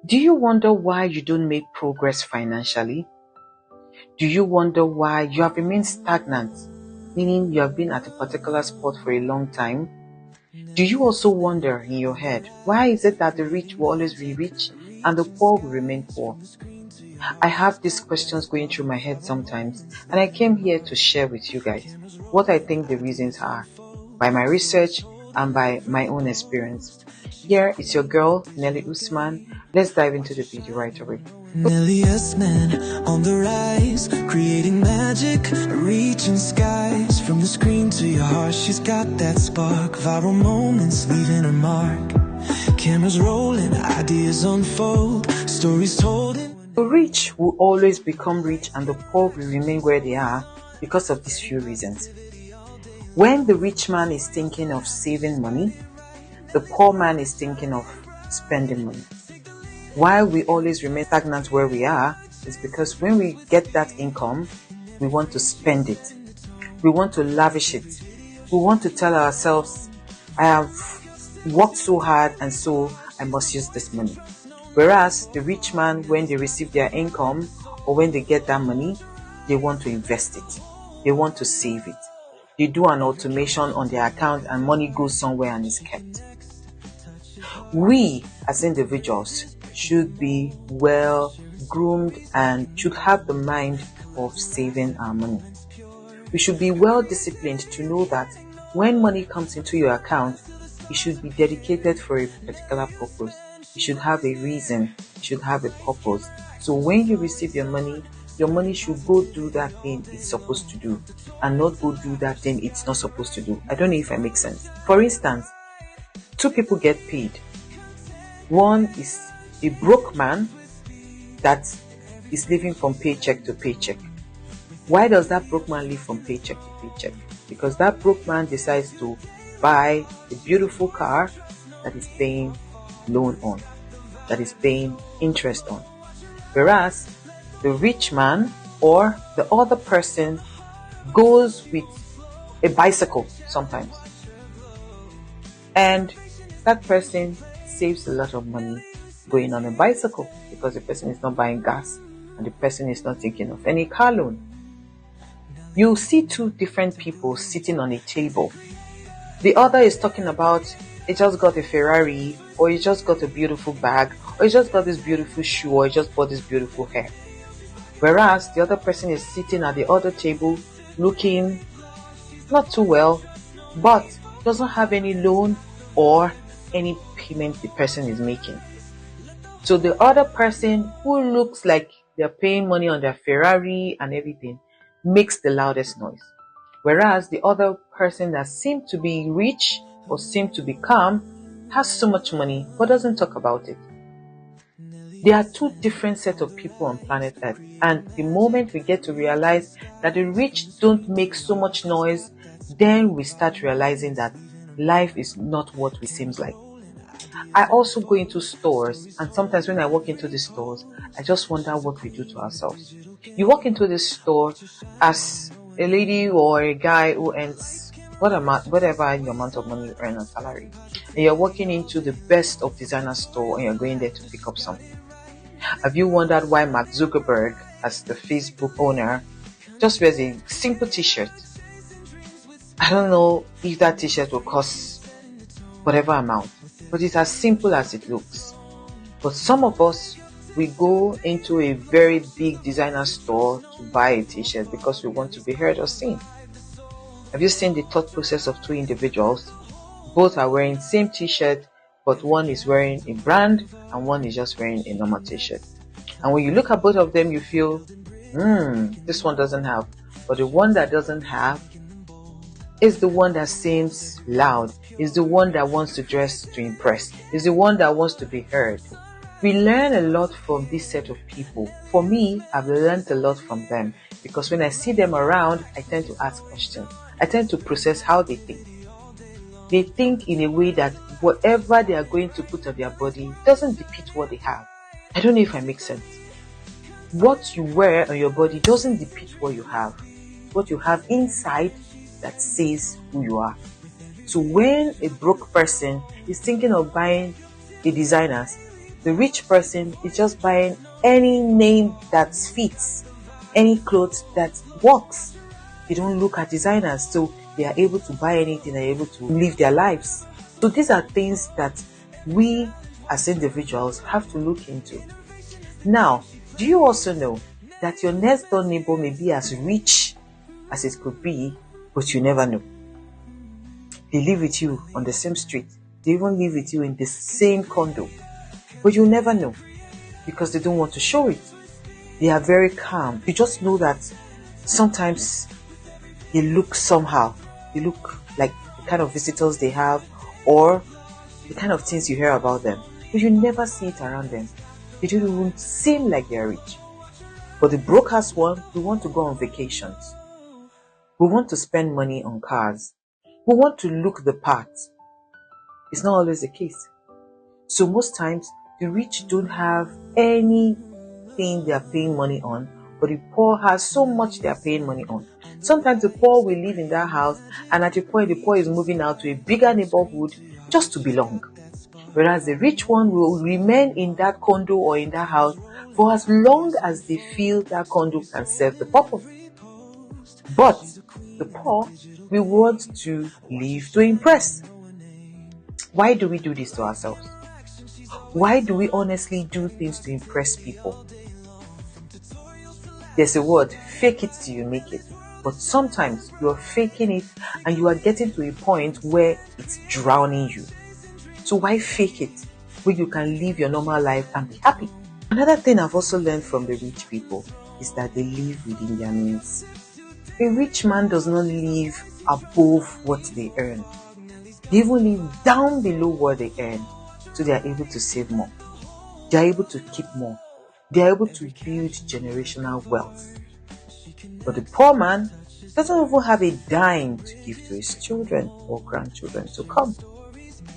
Do you wonder why you don't make progress financially? Do you wonder why you have remained stagnant, meaning you have been at a particular spot for a long time? Do you also wonder in your head, why is it that the rich will always be rich and the poor will remain poor? I have these questions going through my head sometimes, and I came here to share with you guys what I think the reasons are by my research and by my own experience. Here is your girl, Nelly Usman. Let's dive into the video right away. Nelliest man on the rise, creating magic, reaching skies. From the screen to your heart, she's got that spark. Viral moments leaving her mark. Cameras rolling, ideas unfold, stories told. The rich will always become rich and the poor will remain where they are because of these few reasons. When the rich man is thinking of saving money, the poor man is thinking of spending money. Why we always remain stagnant where we are is because when we get that income, we want to spend it. We want to lavish it. We want to tell ourselves, I have worked so hard and so I must use this money. Whereas the rich man, when they receive their income or when they get that money, they want to invest it. They want to save it. They do an automation on their account and money goes somewhere and is kept. We as individuals should be well groomed and should have the mind of saving our money. We should be well disciplined to know that when money comes into your account, it should be dedicated for a particular purpose. You should have a reason, you should have a purpose. So when you receive your money should go do that thing it's supposed to do and not go do that thing it's not supposed to do. I don't know if I make sense. For instance, two people get paid. One is a broke man that is living from paycheck to paycheck. Why does that broke man live from paycheck to paycheck? Because that broke man decides to buy a beautiful car that is paying loan on, that is paying interest on. Whereas the rich man or the other person goes with a bicycle sometimes. And that person saves a lot of money going on a bicycle because the person is not buying gas and the person is not thinking of any car loan. You see two different people sitting on a table. The other is talking about he just got a Ferrari, or he just got a beautiful bag, or he just got this beautiful shoe, or he just bought this beautiful hair. Whereas the other person is sitting at the other table looking not too well, but doesn't have any loan or any payment the person is making. So the other person who looks like they're paying money on their Ferrari and everything makes the loudest noise. Whereas the other person that seemed to be rich or seemed to be calm has so much money but doesn't talk about it. There are two different sets of people on planet Earth, and the moment we get to realize that the rich don't make so much noise, then we start realizing that life is not what it seems like. I also go into stores, and sometimes when I walk into the stores, I just wonder what we do to ourselves. You walk into the store as a lady or a guy who earns whatever your amount of money you earn on salary, and you're walking into the best of designer store and you're going there to pick up something. Have you wondered why Mark Zuckerberg, as the Facebook owner, just wears a simple t-shirt? I don't know if that t-shirt will cost whatever amount, but it's as simple as it looks. But some of us, we go into a very big designer store to buy a t-shirt because we want to be heard or seen. Have you seen the thought process of two individuals? Both are wearing same t-shirt, but one is wearing a brand and one is just wearing a normal t-shirt. And when you look at both of them, you feel, this one doesn't have. But the one that doesn't have is the one that seems loud, is the one that wants to dress to impress, is the one that wants to be heard. We learn a lot from this set of people. For me, I've learned a lot from them because when I see them around, I tend to ask questions. I tend to process how they think. They think in a way that whatever they are going to put on their body doesn't depict what they have. I don't know if I make sense. What you wear on your body doesn't depict what you have. What you have inside that says who you are. So when a broke person is thinking of buying a designers, The rich person is just buying any name that fits, any clothes that works. They don't look at designers, so they are able to buy anything, they're able to live their lives. So these are things that we as individuals have to look into. Now, do you also know that your next door neighbor may be as rich as it could be, but you never know? They live with you on the same street. They even live with you in the same condo. But you never know because they don't want to show it. They are very calm. You just know that sometimes they look somehow. They look like the kind of visitors they have or the kind of things you hear about them. But you never see it around them. They don't even seem like they're rich. But the brokers one, we want to go on vacations. We want to spend money on cars. We want to look the part. It's not always the case. So most times, the rich don't have anything they are paying money on, but the poor has so much they are paying money on. Sometimes the poor will live in that house, and at a point, the poor is moving out to a bigger neighborhood just to belong. Whereas the rich one will remain in that condo or in that house for as long as they feel that condo can serve the purpose. But the poor will want to live to impress. Why do we do this to ourselves? Why do we honestly do things to impress people? There's a word, fake it till you make it. But sometimes you're faking it and you are getting to a point where it's drowning you. So why fake it when you can live your normal life and be happy? Another thing I've also learned from the rich people is that they live within their means. A rich man does not live above what they earn. They even live down below what they earn, so they are able to save more. They are able to keep more. They are able to build generational wealth. But the poor man doesn't even have a dime to give to his children or grandchildren to come.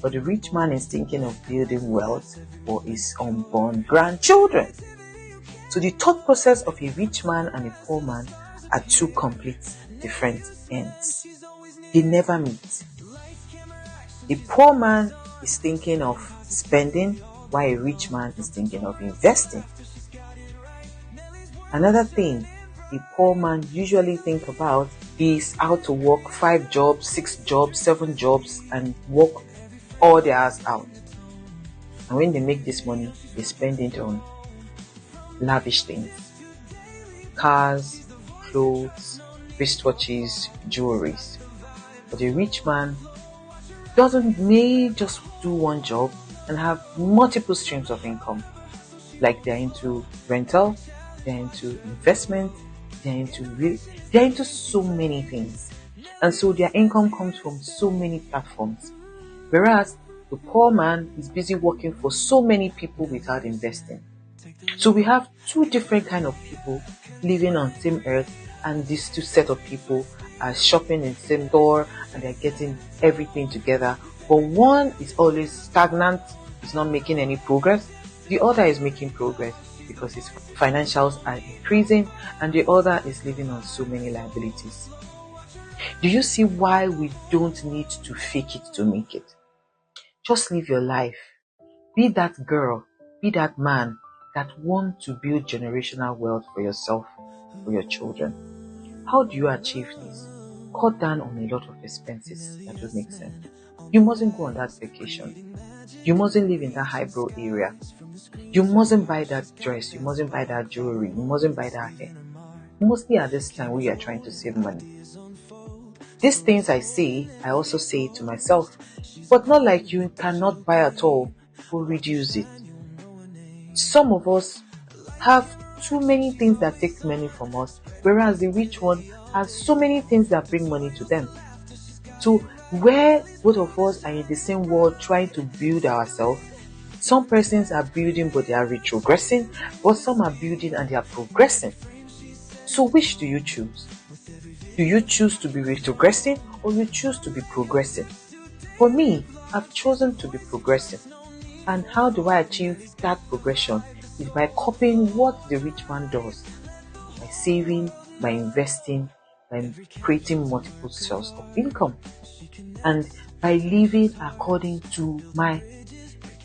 But the rich man is thinking of building wealth for his unborn grandchildren. So the thought process of a rich man and a poor man are two complete different ends. They never meet. A poor man is thinking of spending while a rich man is thinking of investing. Another thing a poor man usually think about is how to work 5 jobs, 6 jobs, 7 jobs and work all their ass out. And when they make this money, they spend it on lavish things. Cars, clothes, wristwatches, jewelries. But a rich man may just do one job and have multiple streams of income. Like they're into rental, they're into investment, they're into so many things. And so their income comes from so many platforms. Whereas the poor man is busy working for so many people without investing. So we have two different kind of people living on same earth, and these two set of people are shopping in the same store and they're getting everything together. But one is always stagnant, is not making any progress. The other is making progress because his financials are increasing, and the other is living on so many liabilities. Do you see why we don't need to fake it to make it? Just live your life. Be that girl, be that man that want to build generational wealth for yourself, for your children. How do you achieve this? Cut down on a lot of expenses that don't make sense. You mustn't go on that vacation. You mustn't live in that highbrow area. You mustn't buy that dress. You mustn't buy that jewelry. You mustn't buy that hair. Mostly at this time we are trying to save money. These things I say, I also say it to myself. But not like you cannot buy at all or reduce it. Some of us have too many things that take money from us, whereas the rich one has so many things that bring money to them. So where both of us are in the same world trying to build ourselves, some persons are building but they are retrogressing, but some are building and they are progressing. So which do you choose? Do you choose to be retrogressing or you choose to be progressing? For me, I've chosen to be progressing. And how do I achieve that progression? Is by copying what the rich man does. By saving, by investing, by creating multiple sources of income. And by living according to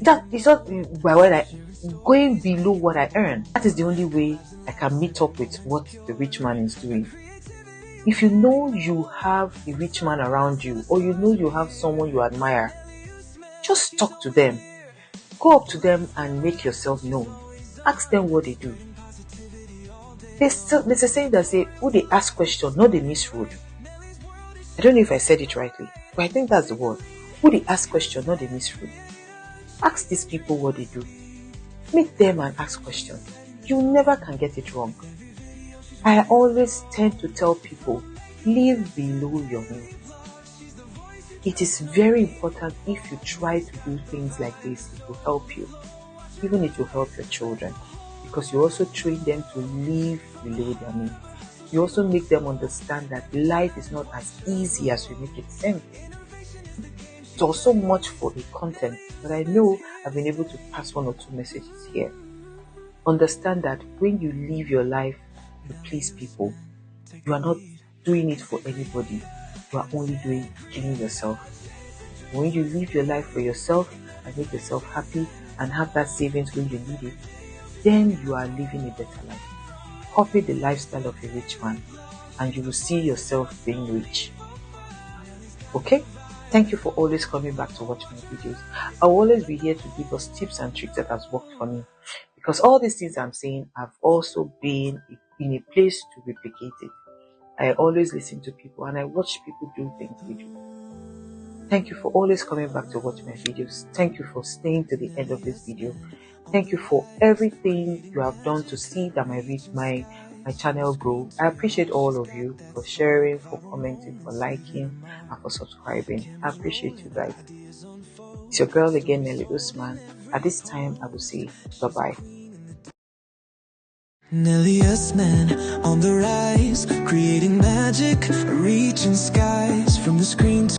that is not by what going below what I earn. That is the only way I can meet up with what the rich man is doing. If you know you have a rich man around you, or you know you have someone you admire, just talk to them. Go up to them and make yourself known. Ask them what they do. There's a saying that say, who they ask question, not they miss road. I don't know if I said it rightly, but I think that's the word. Who they ask question, not they miss road. Ask these people what they do. Meet them and ask questions. You never can get it wrong. I always tend to tell people, live below your means. It is very important. If you try to do things like this, it will help you. Even it will help your children, because you also train them to live below their means. You also make them understand that life is not as easy as we make it seem. It's also much for the content, but I know I've been able to pass one or two messages here. Understand that when you live your life to please people, you are not doing it for anybody. You are only killing yourself. When you live your life for yourself and make yourself happy and have that savings when you need it, then you are living a better life. Copy the lifestyle of a rich man and you will see yourself being rich. Okay? Thank you for always coming back to watch my videos. I'll always be here to give us tips and tricks that has worked for me. Because all these things I'm saying, I've also been in a place to replicate it. I always listen to people and I watch people do things they do. Thank you for always coming back to watch my videos. Thank you for staying to the end of this video. Thank you for everything you have done to see that my channel grow. I appreciate all of you for sharing, for commenting, for liking, and for subscribing. I appreciate you guys. It's your girl again, Nelly Usman. At this time, I will say bye-bye. Nelly Usman on the rise, creating magic, reaching skies from the screen to